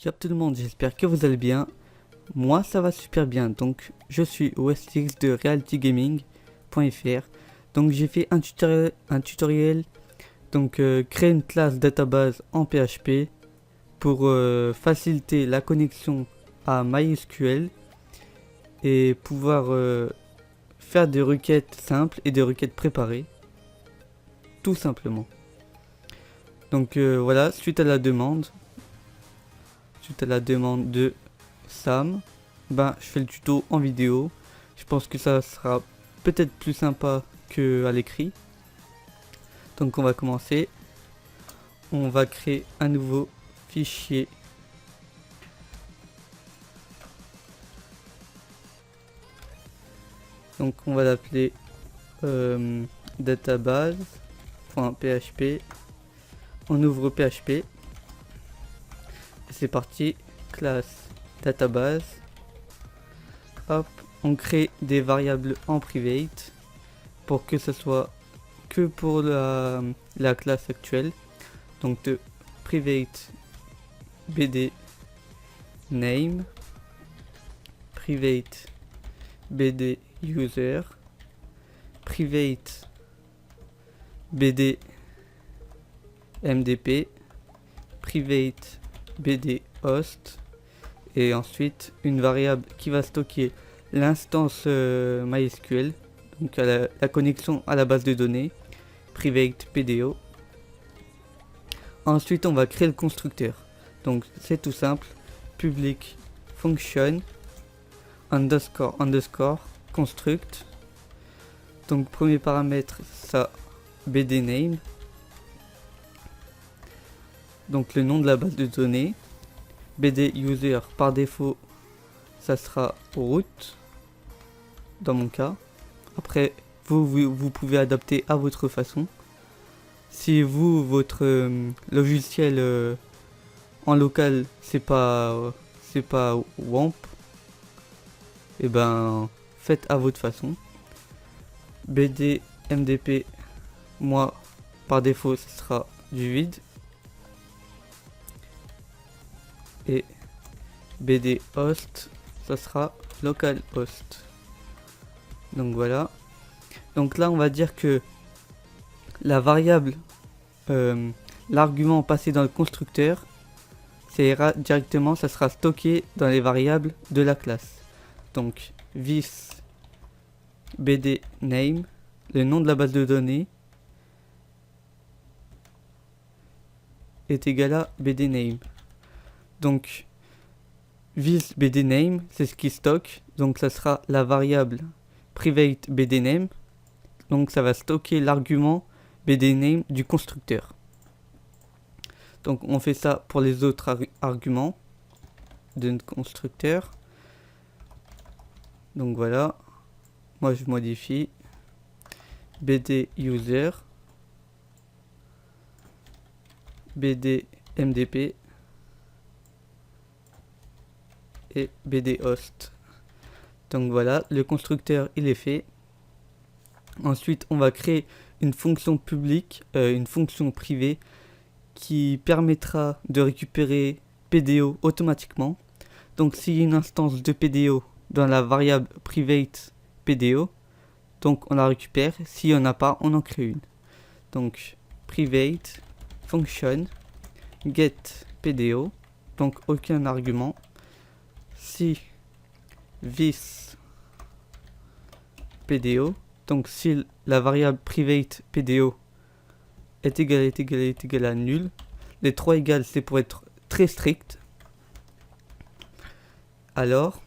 Yo tout le monde, j'espère que vous allez bien. Moi ça va super bien, donc je suis Westix de realitygaming.fr. Donc j'ai fait un tutoriel donc créer une classe database en PHP pour faciliter la connexion à MySQL et pouvoir faire des requêtes simples et des requêtes préparées, tout simplement. Donc voilà, suite à la demande de Sam, je fais le tuto en vidéo. Je pense que ça sera peut-être plus sympa que à l'écrit. Donc on va commencer. On va créer un nouveau fichier. Donc on va l'appeler database.php. On ouvre PHP. Et c'est parti. Classe database. Hop, on crée des variables en private pour que ce soit que pour la classe actuelle. Donc de private bd name, private bd user, private bd mdp, private bd host, et ensuite une variable qui va stocker l'instance MySQL, donc la connexion à la base de données, private pdo. Ensuite on va créer le constructeur, donc c'est tout simple, public function underscore construct. Donc premier paramètre, ça bd name, donc le nom de la base de données. BD user, par défaut ça sera root dans mon cas. Après vous pouvez adapter à votre façon. Si votre logiciel en local c'est pas WAMP, et faites à votre façon. BD MDP, moi par défaut ce sera du vide, et BD host ça sera localhost. Donc voilà. Donc là on va dire que la variable, l'argument passé dans le constructeur, ça ira directement, ça sera stocké dans les variables de la classe. Donc this bd name, le nom de la base de données, est égal à bd name. Donc this bd name, c'est ce qui stocke, donc ça sera la variable private bd name, donc ça va stocker l'argument bd name du constructeur. Donc on fait ça pour les autres arguments de notre constructeur. Donc voilà, moi je modifie bd user, bd mdp et bd host. Donc voilà, le constructeur il est fait. Ensuite on va créer une fonction publique, une fonction privée qui permettra de récupérer PDO automatiquement. Donc s'il y a une instance de PDO dans la variable private PDO, donc on la récupère. S'il n'y en a pas, on en crée une. Donc private function get PDO, donc aucun argument. Si this PDO, donc si la variable private PDO est égal à nul, les trois égales c'est pour être très strict. Alors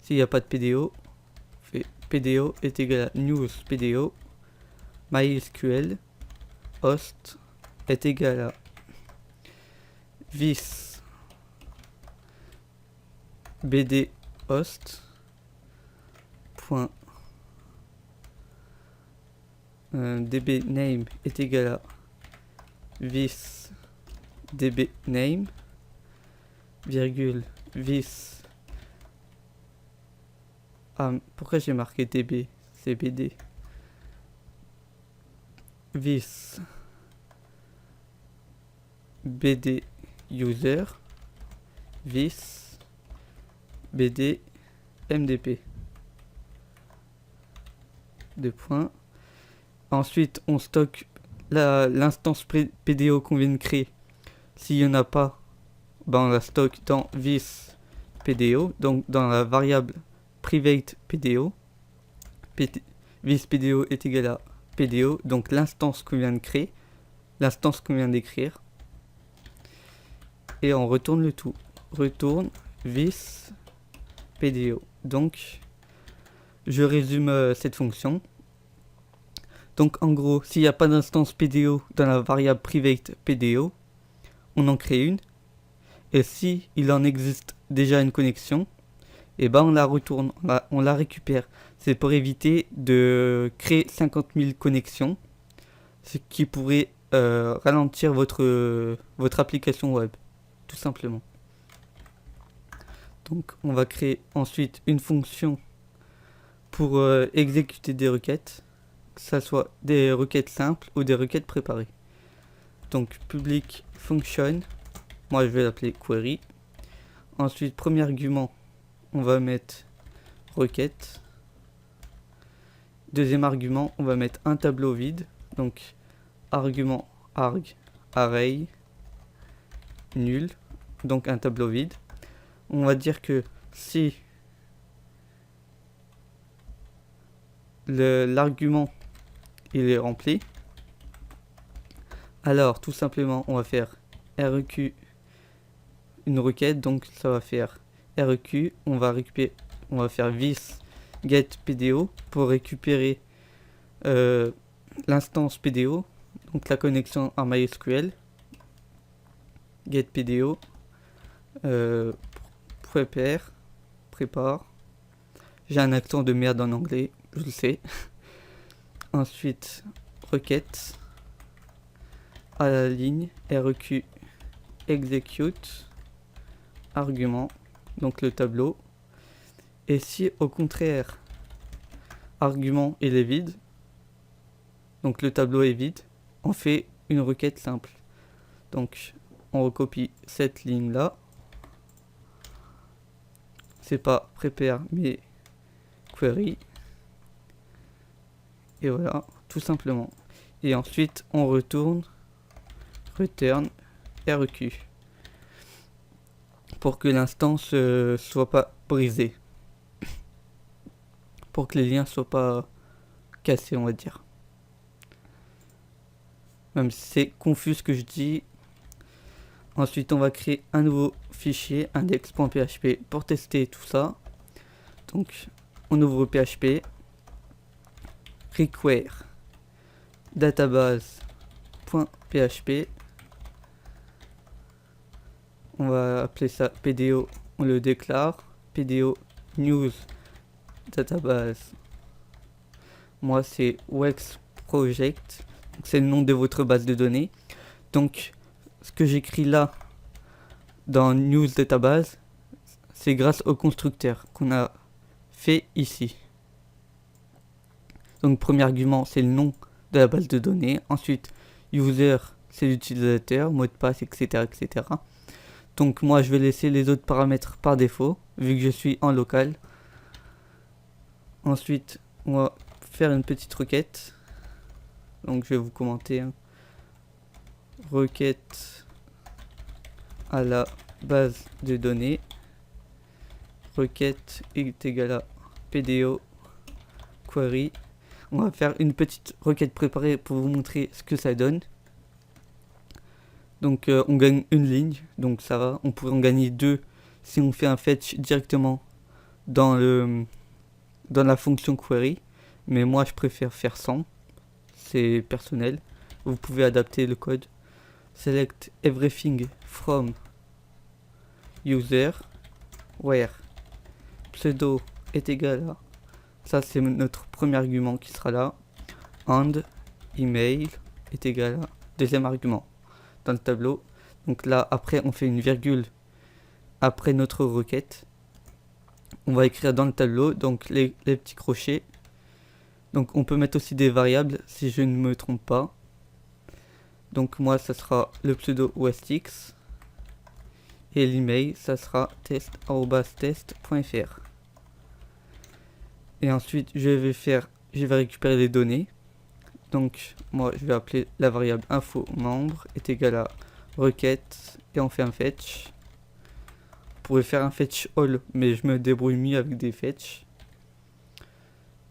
s'il n'y a pas de PDO, fait PDO est égal à news PDO, MySQL host est égal à this bd host point db name est égal à this db name virgule this. Pourquoi j'ai marqué db, c'est bd, this bd user this bd mdp. Deux points. Ensuite, on stocke l'instance PDO qu'on vient de créer. S'il n'y en a pas, ben on la stocke dans this PDO, donc dans la variable private PDO. This PDO est égal à PDO, donc l'instance qu'on vient de créer, l'instance qu'on vient d'écrire. Et on retourne le tout. Retourne this PDO. Donc, je résume cette fonction. Donc en gros, s'il n'y a pas d'instance PDO dans la variable private PDO, on en crée une. Et si il en existe déjà une connexion, et ben on la retourne, on la récupère. C'est pour éviter de créer 50 000 connexions, ce qui pourrait ralentir votre application web, tout simplement. Donc on va créer ensuite une fonction pour exécuter des requêtes, que ce soit des requêtes simples ou des requêtes préparées. Donc public function, moi je vais l'appeler query. Ensuite, premier argument, on va mettre requête. Deuxième argument, on va mettre un tableau vide. Donc argument arg array nul, donc un tableau vide. On va dire que si l'argument il est rempli, alors tout simplement on va faire req une requête, donc ça va faire req, on va faire this get PDO pour récupérer l'instance PDO, donc la connexion à MySQL, get PDO, prépare, j'ai un accent de merde en anglais, je le sais. Ensuite, requête à la ligne, req execute, argument, donc le tableau. Et si au contraire, argument il est vide, donc le tableau est vide, on fait une requête simple. Donc on recopie cette ligne là. C'est pas prepare mais query. Et voilà, tout simplement. Et ensuite on retourne return req pour que l'instance soit pas brisée, pour que les liens soient pas cassés, on va dire. Même si c'est confus ce que je dis. Ensuite on va créer un nouveau fichier index.php pour tester tout ça. Donc on ouvre PHP, require database.php, on va appeler ça PDO, on le déclare, PDO news database, moi c'est Wex project, c'est le nom de votre base de données. Donc ce que j'écris là dans news database, c'est grâce au constructeur qu'on a fait ici. Donc premier argument c'est le nom de la base de données, ensuite user c'est l'utilisateur, mot de passe, etc., etc. Donc moi je vais laisser les autres paramètres par défaut vu que je suis en local. Ensuite on va faire une petite requête, donc je vais vous commenter hein. Requête à la base de données, requête est égale à PDO query. On va faire une petite requête préparée pour vous montrer ce que ça donne. Donc on gagne une ligne, donc ça va. On pourrait en gagner deux si on fait un fetch directement dans la fonction query. Mais moi je préfère faire 100, c'est personnel. Vous pouvez adapter le code. Select everything from user where pseudo est égal à, ça c'est notre premier argument qui sera là, and email est égal à deuxième argument dans le tableau. Donc là après on fait une virgule après notre requête, on va écrire dans le tableau donc les petits crochets. Donc on peut mettre aussi des variables si je ne me trompe pas. Donc moi ça sera le pseudo westx, et l'email ça sera test@test.fr. Et ensuite je vais récupérer les données. Donc moi je vais appeler la variable info membre est égal à requête et on fait un fetch. On pourrait faire un fetch all, mais je me débrouille mieux avec des fetch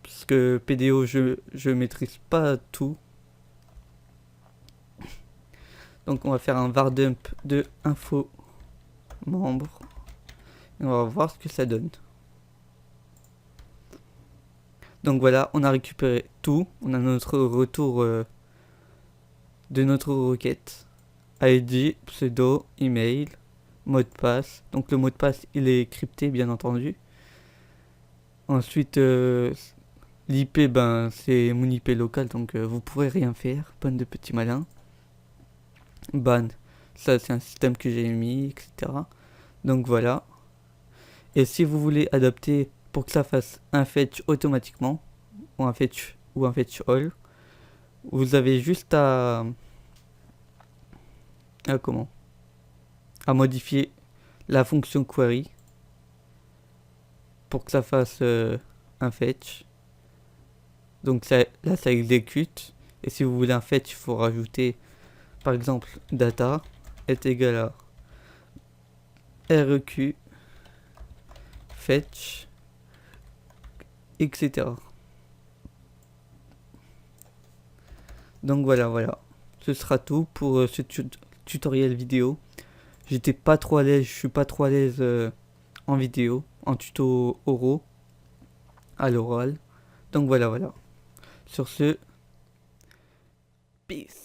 parce que PDO je maîtrise pas tout. Donc on va faire un var dump de info membre et on va voir ce que ça donne. Donc voilà, on a récupéré tout, on a notre retour de notre requête, ID, pseudo, email, mot de passe. Donc le mot de passe il est crypté bien entendu. Ensuite l'IP c'est mon IP local, donc vous pourrez rien faire, bande de petits malins. Ban, ça c'est un système que j'ai mis, etc. Donc voilà. Et si vous voulez adapter pour que ça fasse un fetch automatiquement, ou un fetch all, vous avez juste à modifier la fonction query pour que ça fasse un fetch. Donc là ça exécute, et si vous voulez un fetch il faut rajouter par exemple data est égal à req fetch, etc. Donc voilà, ce sera tout pour ce tutoriel vidéo. Je suis pas trop à l'aise en vidéo, en tuto oraux, à l'oral. Donc voilà. Sur ce, peace.